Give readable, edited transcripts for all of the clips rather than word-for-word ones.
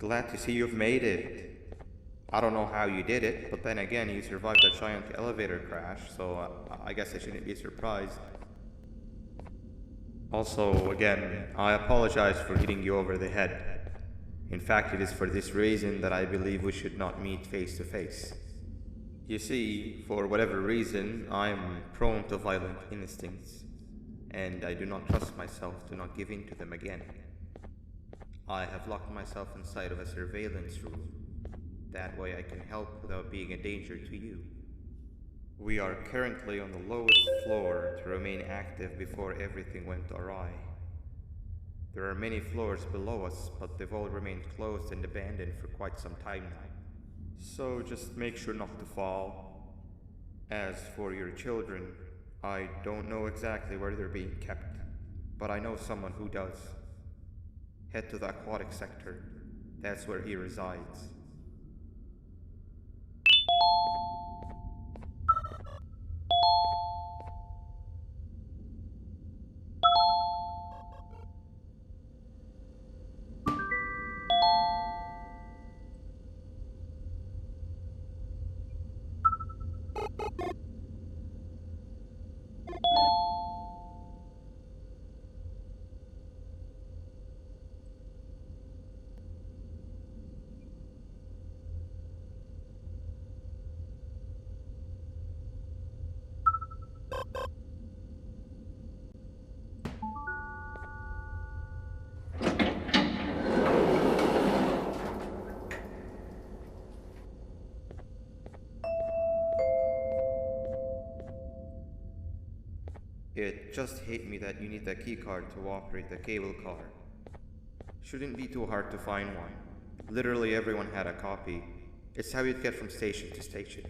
Glad to see you've made it. I don't know how you did it, but then again, you survived a giant elevator crash, so I guess I shouldn't be surprised. Also, again, I apologize for hitting you over the head. In fact, it is for this reason that I believe we should not meet face to face. You see, for whatever reason, I am prone to violent instincts, and I do not trust myself to not give in to them again. I have locked myself inside of a surveillance room. That way I can help without being a danger to you. We are currently on the lowest floor to remain active before everything went awry. There are many floors below us, but they've all remained closed and abandoned for quite some time now. So just make sure not to fall. As for your children, I don't know exactly where they're being kept, but I know someone who does. Head to the aquatic sector. That's where he resides. It just hit me that you need the keycard to operate the cable car. Shouldn't be too hard to find one. Literally everyone had a copy. It's how you'd get from station to station.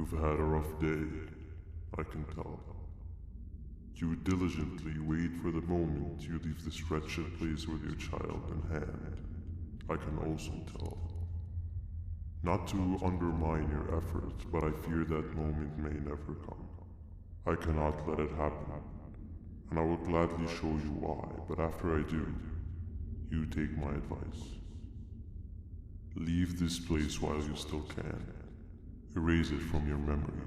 You've had a rough day, I can tell. You diligently wait for the moment you leave this wretched place with your child in hand. I can also tell. Not to undermine your efforts, but I fear that moment may never come. I cannot let it happen, and I will gladly show you why, but after I do, you take my advice. Leave this place while you still can. Erase it from your memory.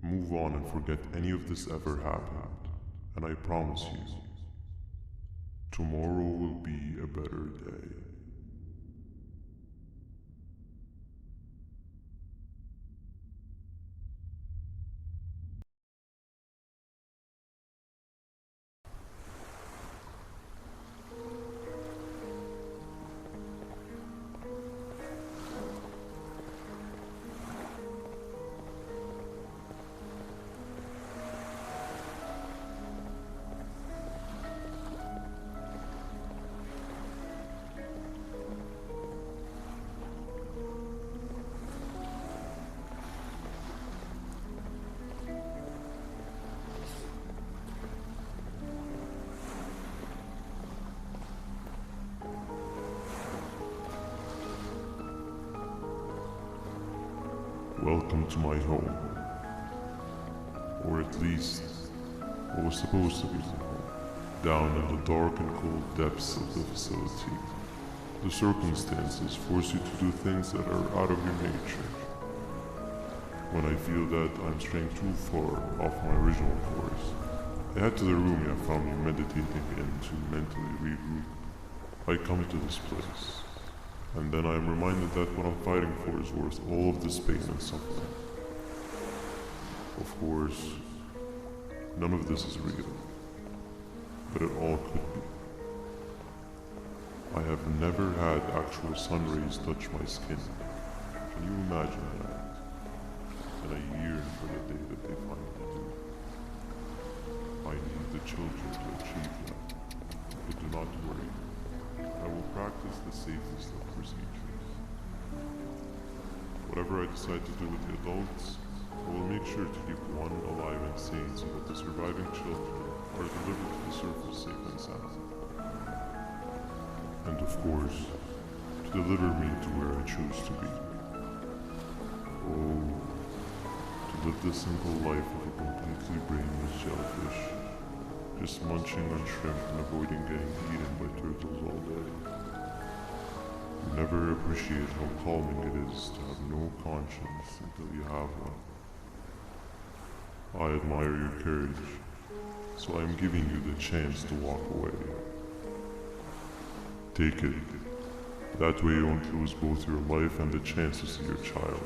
Move on and forget any of this ever happened, and I promise you, tomorrow will be a better day. Welcome to my home. Or at least, what was supposed to be the home. Down in the dark and cold depths of the facility, the circumstances force you to do things that are out of your nature. When I feel that I'm straying too far off my original course, I head to the room I found you meditating in to mentally regroup. I come to this place. And then I am reminded that what I'm fighting for is worth all of this pain and suffering. Of course, none of this is real, but it all could be. I have never had actual sun rays touch my skin. Can you imagine that? And I yearn for the day that they finally do. I need the children to achieve that, but do not worry. I will practice the safest of procedures. Whatever I decide to do with the adults, I will make sure to keep one alive and sane so that the surviving children are delivered to the surface safe and sound. And of course, to deliver me to where I choose to be. Oh, to live the simple life of a completely brainless jellyfish, just munching on shrimp and avoiding getting eaten by turtles all day. You never appreciate how calming it is to have no conscience until you have one. I admire your courage, so I am giving you the chance to walk away. Take it. That way you won't lose both your life and the chance to see your child.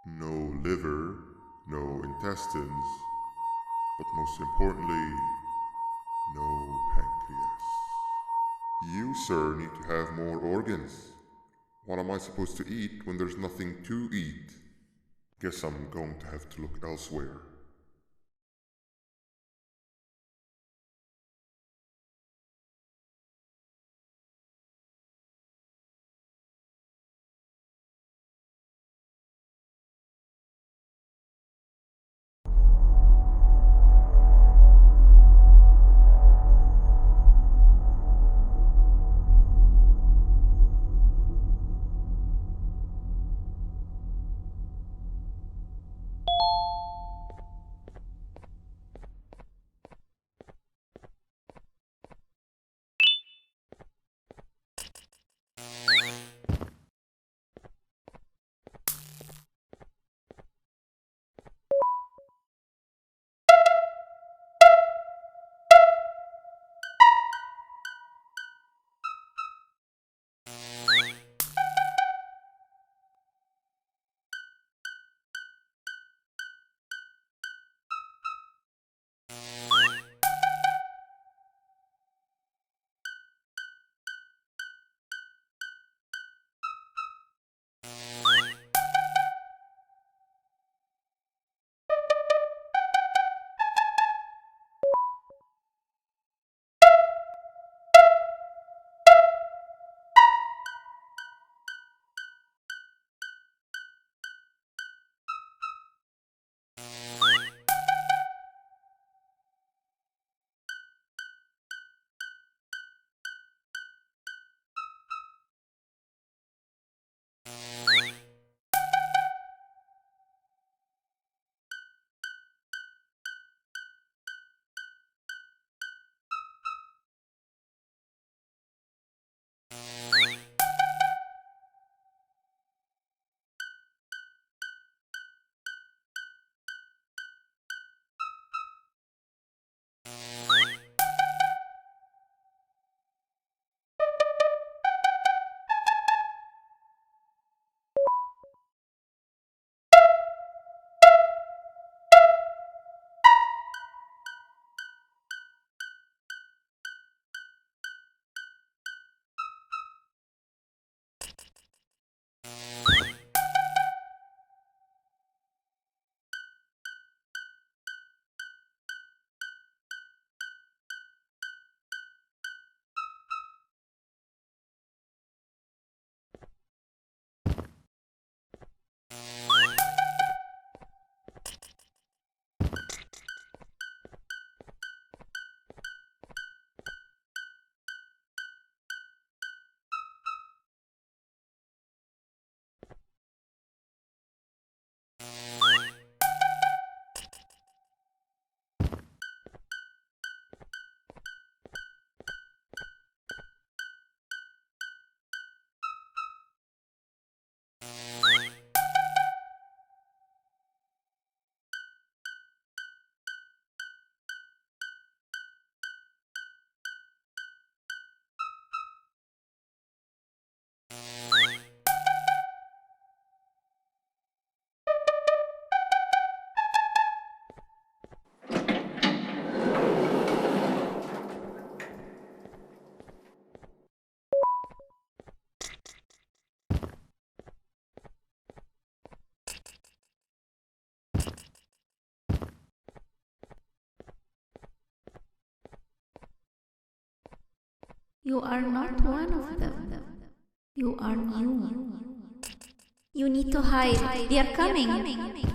No liver, no intestines, but most importantly, no pancreas. You, sir, need to have more organs. What am I supposed to eat when there's nothing to eat? Guess I'm going to have to look elsewhere. You are not one of them. You are new. You need to hide. They are coming.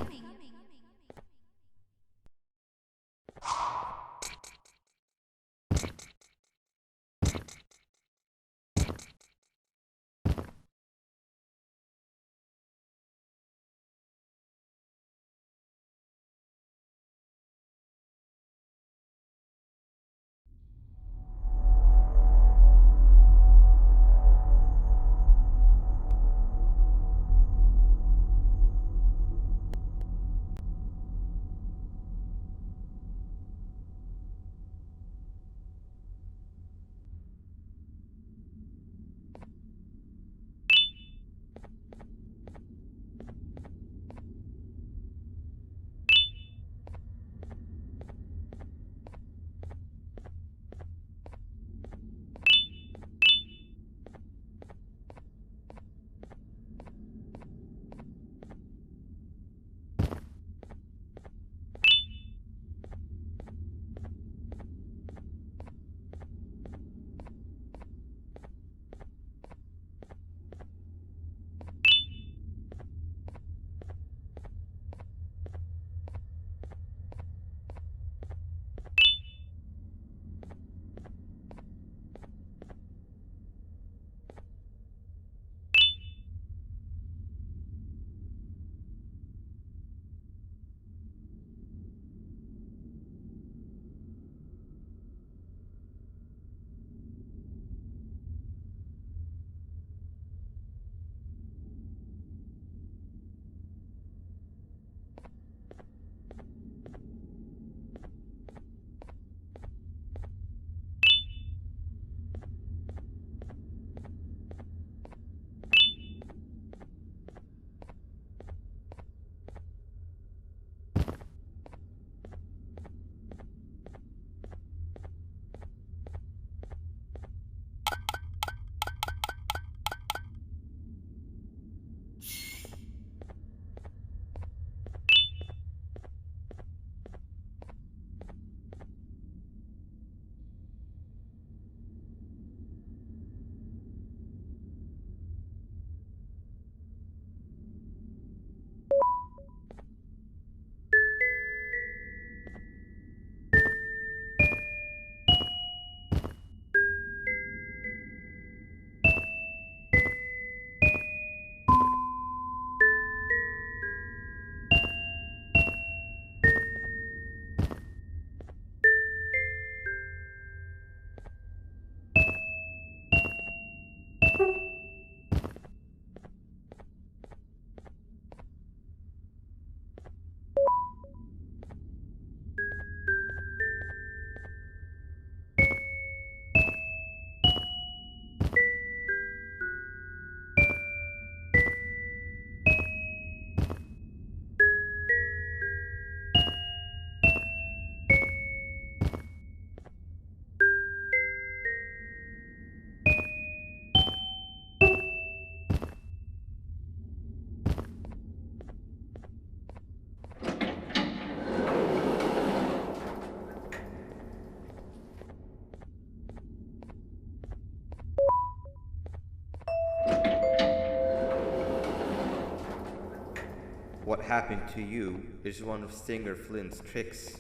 What happened to you is one of Stinger Flint's tricks.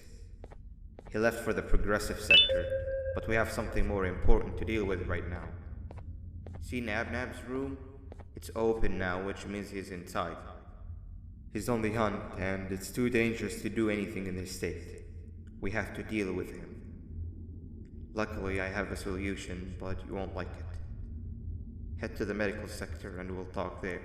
He left for the progressive sector, but we have something more important to deal with right now. See Nabnab's room? It's open now, which means he's inside. He's on the hunt, and it's too dangerous to do anything in this state. We have to deal with him. Luckily, I have a solution, but you won't like it. Head to the medical sector and we'll talk there.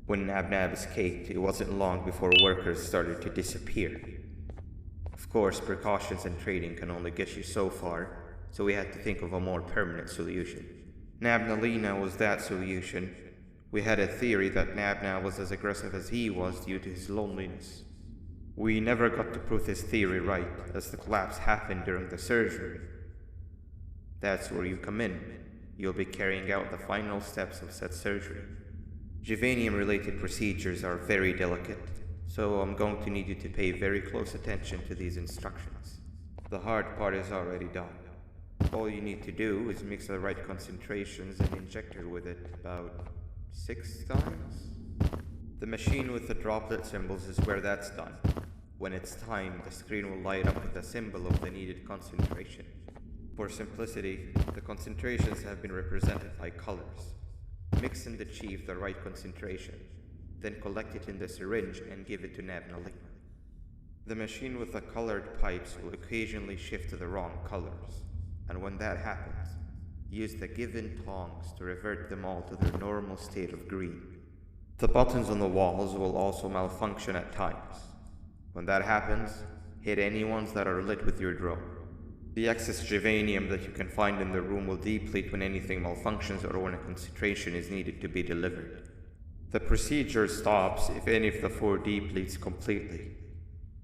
When Nab escaped, it wasn't long before workers started to disappear. Of course, precautions and trading can only get you so far, so we had to think of a more permanent solution. Nabnalina was that solution. We had a theory that Nabna was as aggressive as he was due to his loneliness. We never got to prove this theory right, as the collapse happened during the surgery. That's where you come in. You'll be carrying out the final steps of said surgery. Juvanium-related procedures are very delicate, so I'm going to need you to pay very close attention to these instructions. The hard part is already done. All you need to do is mix the right concentrations and inject her with it about 6 times. The machine with the droplet symbols is where that's done. When it's time, the screen will light up with the symbol of the needed concentration. For simplicity, the concentrations have been represented by colors. Mix and achieve the right concentration, then collect it in the syringe and give it to Nabnalina. The machine with the colored pipes will occasionally shift to the wrong colors, and when that happens, use the given tongs to revert them all to their normal state of green. The buttons on the walls will also malfunction at times. When that happens, hit any ones that are lit with your drone. The excess Juvanium that you can find in the room will deplete when anything malfunctions or when a concentration is needed to be delivered. The procedure stops if any of the 4 depletes completely,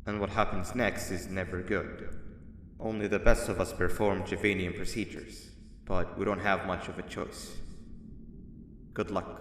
and what happens next is never good. Only the best of us perform Juvanium procedures, but we don't have much of a choice. Good luck.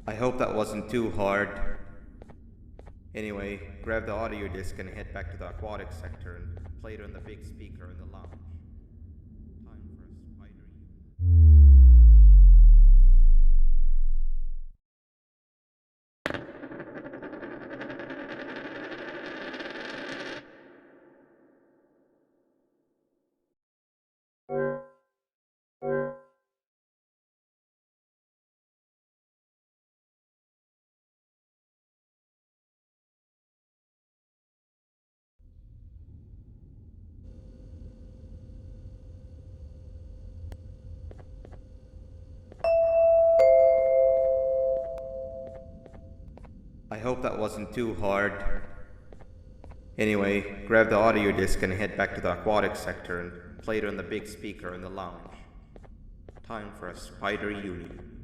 I hope that wasn't too hard. Anyway, grab the audio disc and head back to the aquatic sector and play it on the big speaker in the lounge. Time for a spider. I hope that wasn't too hard. Anyway, grab the audio disc and head back to the aquatic sector and play it on the big speaker in the lounge. Time for a spider union.